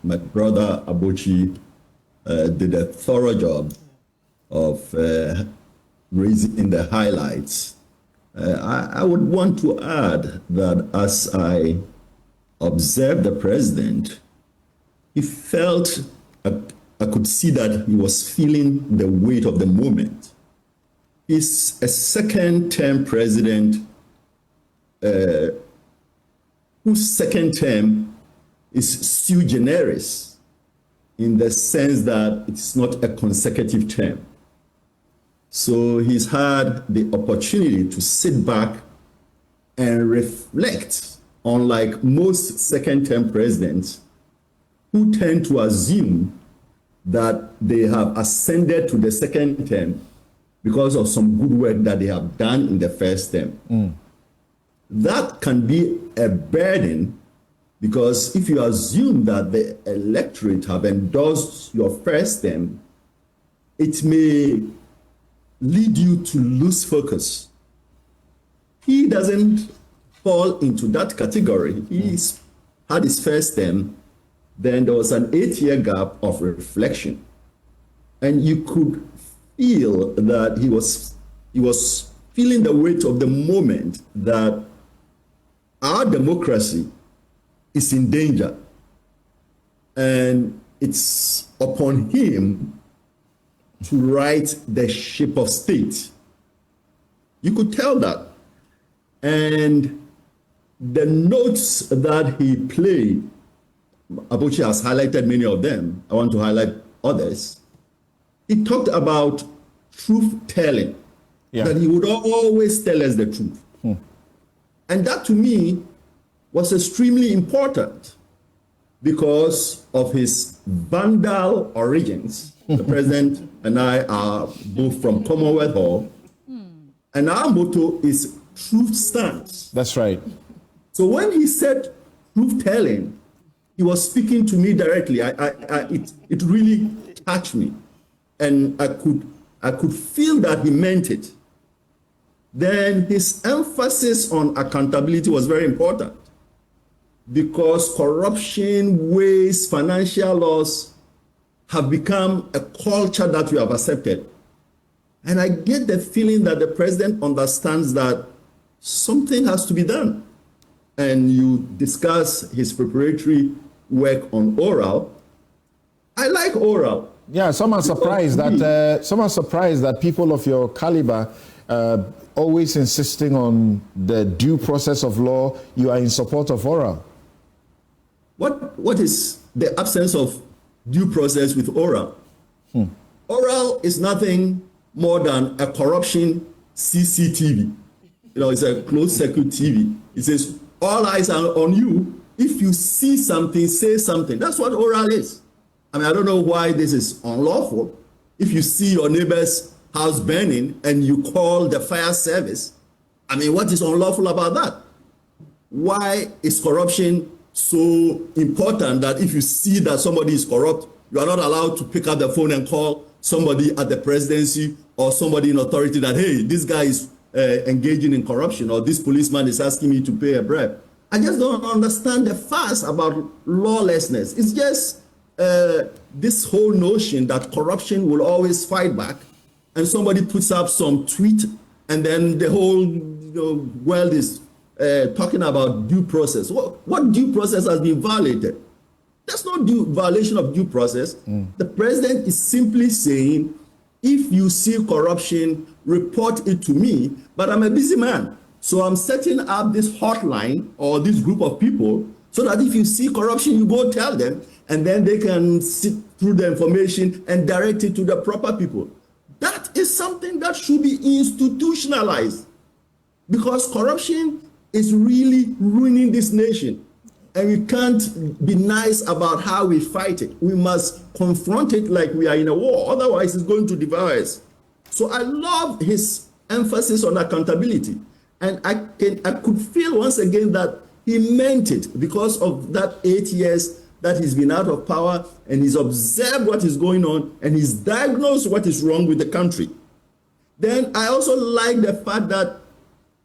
my brother Abochi did a thorough job of raising the highlights. I would want to add that as I observed the president, he felt, I could see that he was feeling the weight of the moment. He's a second-term president whose second term is sui generis in the sense that it's not a consecutive term. So he's had the opportunity to sit back and reflect, unlike most second-term presidents who tend to assume that they have ascended to the second term because of some good work that they have done in the first term. That can be a burden, because if you assume that the electorate have endorsed your first term, it may lead you to lose focus. He doesn't fall into that category. He's had his first term, then there was an 8-year gap of reflection. And you could feel that he was feeling the weight of the moment, that our democracy is in danger. And it's upon him to right the ship of state. You could tell that. And the notes that he played, Abochi has highlighted many of them. I want to highlight others. He talked about truth-telling, that he would always tell us the truth. And that, to me, was extremely important because of his Vandal origins. The president and I are both from Commonwealth Hall, and our motto is truth stands. That's right. So when he said truth-telling, he was speaking to me directly. It really touched me, and I could feel that he meant it. Then his emphasis on accountability was very important, because corruption, waste, financial loss have become a culture that we have accepted. And I get the feeling that the president understands that something has to be done. And you discuss his preparatory work on oral. I like oral. Yeah, some are surprised that people of your caliber always insisting on the due process of law. You are in support of oral. What is the absence of due process with oral? Oral is nothing more than a corruption CCTV. It's a closed circuit TV. It says all eyes are on you. If you see something, say something. That's what oral is. I don't know why this is unlawful. If you see your neighbor's house burning and you call the fire service, what is unlawful about that? Why is corruption so important that if you see that somebody is corrupt, you are not allowed to pick up the phone and call somebody at the presidency or somebody in authority that, hey, this guy is engaging in corruption, or this policeman is asking me to pay a bribe? I just don't understand the fuss about lawlessness. It's just this whole notion that corruption will always fight back, and somebody puts up some tweet, and then the whole world is talking about due process. What due process has been violated? There's no violation of due process. The president is simply saying, if you see corruption, report it to me, but I'm a busy man. So I'm setting up this hotline or this group of people so that if you see corruption, you go tell them, and then they can sit through the information and direct it to the proper people. That is something that should be institutionalized, because corruption is really ruining this nation. And we can't be nice about how we fight it. We must confront it like we are in a war. Otherwise, it's going to devour us. So I love his emphasis on accountability. And I could feel once again that he meant it, because of that 8 years that he's been out of power, and he's observed what is going on, and he's diagnosed what is wrong with the country. Then I also like the fact that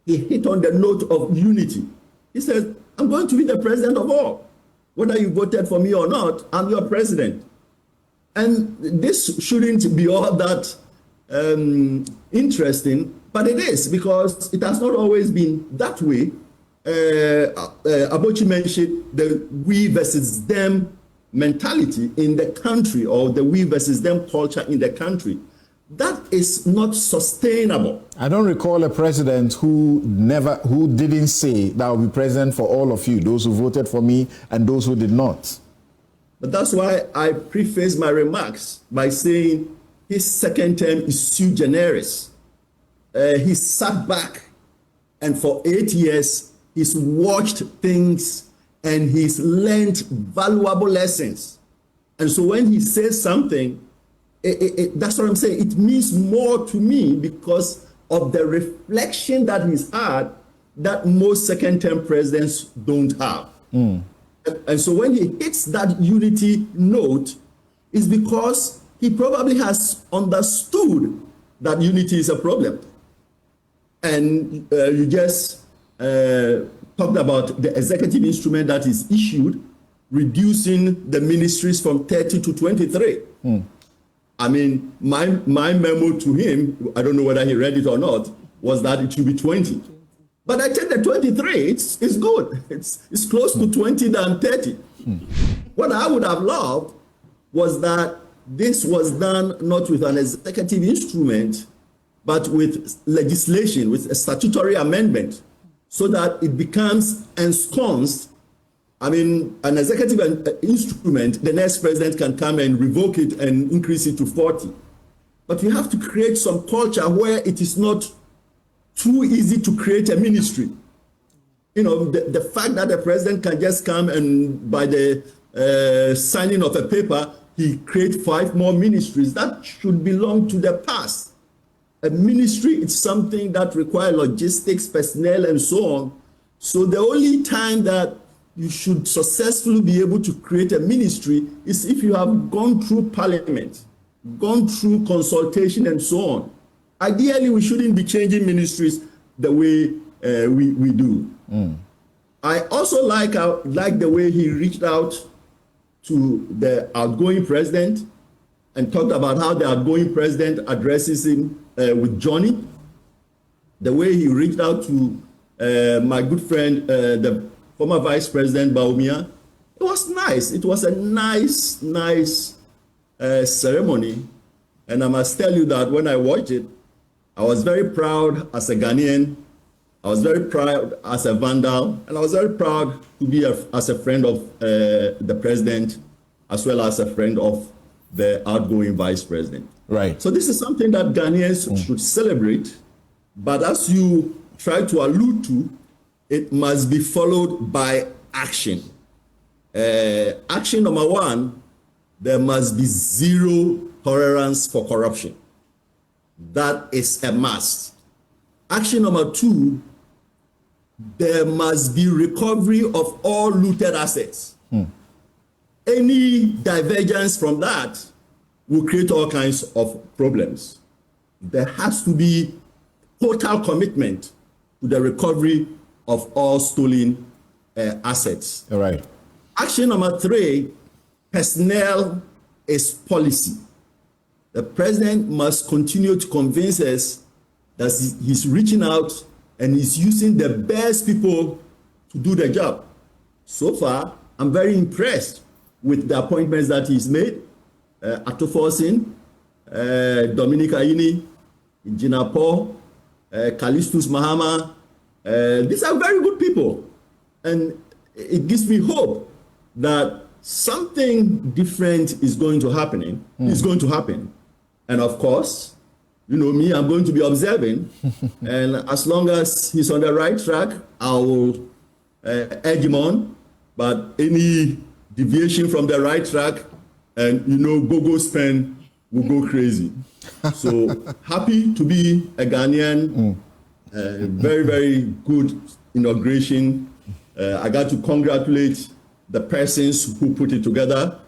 he hit on the note of unity. He says, I'm going to be the president of all. Whether you voted for me or not, I'm your president. And this shouldn't be all that interesting, but it is, because it has not always been that way. Abochi mentioned the we versus them mentality in the country, or the we versus them culture in the country. That is not sustainable. I don't recall a president who didn't say that I'll be president for all of you, those who voted for me and those who did not. But that's why I preface my remarks by saying his second term is sui generis. He sat back, and for 8 years, he's watched things and he's learned valuable lessons. And so when he says something, that's what I'm saying. It means more to me because of the reflection that he's had that most second-term presidents don't have. And so when he hits that unity note, it's because he probably has understood that unity is a problem. And you just talked about the executive instrument that is issued, reducing the ministries from 30 to 23. I mean, my memo to him, I don't know whether he read it or not, was that it should be 20. But I take the 23, it's good. It's close to 20 than 30. What I would have loved was that this was done not with an executive instrument, but with legislation, with a statutory amendment, so that it becomes ensconced. I mean, an executive instrument, the next president can come and revoke it and increase it to 40. But you have to create some culture where it is not too easy to create a ministry. You know, the fact that the president can just come and by the signing of a paper, he create 5 more ministries, that should belong to the past. A ministry is something that requires logistics, personnel, and so on. So the only time that you should successfully be able to create a ministry is if you have gone through parliament, gone through consultation, and so on. Ideally, we shouldn't be changing ministries the way we do. I also like the way he reached out to the outgoing president and talked about how the outgoing president addresses him with Johnny. The way he reached out to my good friend, the former Vice President Baumia, it was nice. It was a nice ceremony. And I must tell you that when I watched it, I was very proud as a Ghanaian. I was very proud as a Vandal. And I was very proud to be as a friend of the president, as well as a friend of the outgoing Vice President. Right. So this is something that Ghanaians should celebrate. But as you try to allude to, it must be followed by action. Action number 1, there must be zero tolerance for corruption. That is a must. Action number 2, there must be recovery of all looted assets. Any divergence from that will create all kinds of problems. There has to be total commitment to the recovery of all stolen assets. All right. Action number 3, personnel is policy. The president must continue to convince us that he's reaching out and he's using the best people to do the job. So far, I'm very impressed with the appointments that he's made. Atoforsin, Dominic Ayini, Gina Paul, Callistus Mahama. These are very good people. And it gives me hope that something different is going to happen. And of course, you know me, I'm going to be observing. And as long as he's on the right track, I will edge him on. But any deviation from the right track, and you know, go spend will go crazy. So happy to be a Ghanaian. Very, very good inauguration. I got to congratulate the persons who put it together.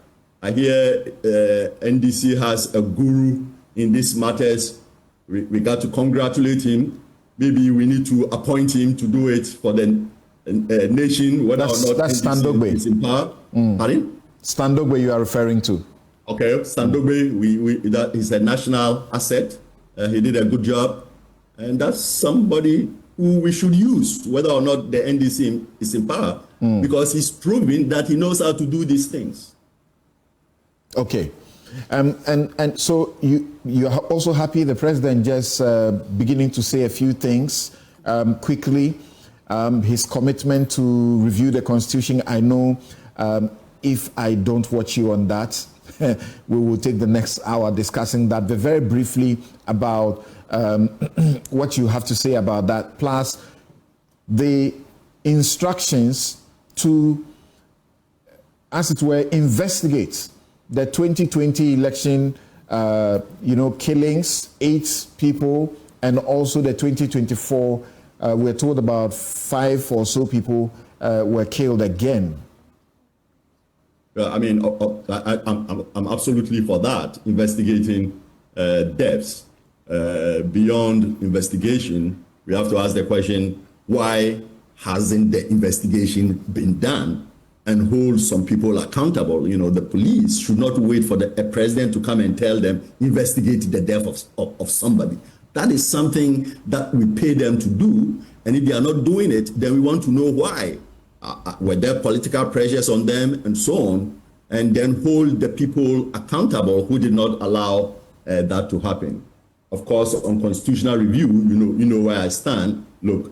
I hear NDC has a guru in these matters. We got to congratulate him. Maybe we need to appoint him to do it for the nation, whether or not that's NDC is in power. Pardon? Standogbe you are referring to. Okay, Standogbe, that is a national asset. He did a good job, and that's somebody who we should use, whether or not the NDC is in power, because he's proven that he knows how to do these things. Okay, and so you are also happy the president just beginning to say a few things quickly. His commitment to review the Constitution. I know if I don't watch you on that, we will take the next hour discussing that. But very briefly about what you have to say about that, plus the instructions to, as it were, investigate the 2020 election, killings, 8 people, and also the 2024, we're told about 5 or so people were killed again. I mean, I'm absolutely for that, investigating deaths. Beyond investigation, we have to ask the question, why hasn't the investigation been done, and hold some people accountable? You know, the police should not wait for a president to come and tell them, investigate the death of somebody. That is something that we pay them to do, and if they are not doing it, then we want to know why. Were there political pressures on them and so on, and then hold the people accountable who did not allow that to happen. Of course, on constitutional review, you know where I stand. Look,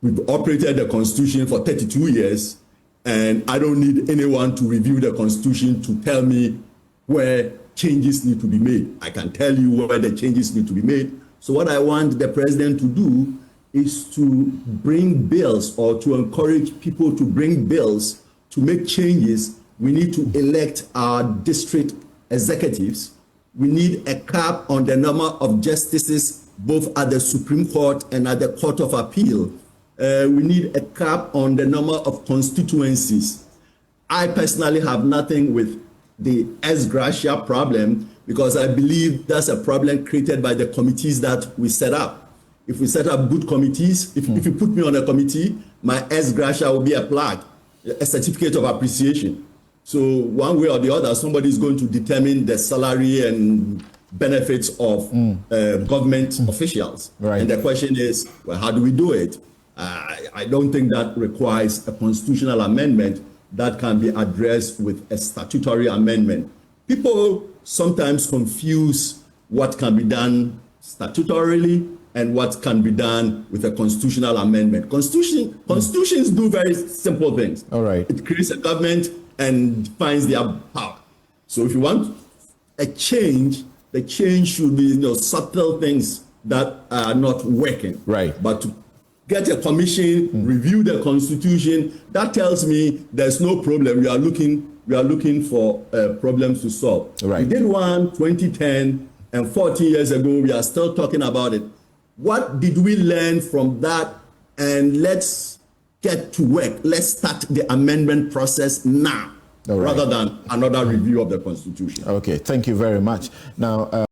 we've operated the Constitution for 32 years, and I don't need anyone to review the Constitution to tell me where changes need to be made. I can tell you where the changes need to be made. So what I want the president to do is to bring bills, or to encourage people to bring bills to make changes. We need to elect our district executives. We need a cap on the number of justices, both at the Supreme Court and at the Court of Appeal. We need a cap on the number of constituencies. I personally have nothing with the ex gratia problem, because I believe that's a problem created by the committees that we set up. If we set up good committees, if you put me on a committee, my ex gratia will be a plaque, a certificate of appreciation. So one way or the other, somebody is going to determine the salary and benefits of government officials. Right. And the question is, well, how do we do it? I don't think that requires a constitutional amendment. That can be addressed with a statutory amendment. People sometimes confuse what can be done statutorily and what can be done with a constitutional amendment. Constitutions do very simple things. All right. It creates a government and defines their power. So if you want a change, the change should be subtle things that are not working. Right. But to get a commission, review the Constitution, that tells me there's no problem. We are looking for problems to solve. Right. We did one 2010, and 40 years ago, we are still talking about it. What did we learn from that? And let's get to work. Let's start the amendment process now, right, rather than another review of the Constitution. Okay, thank you very much. Now.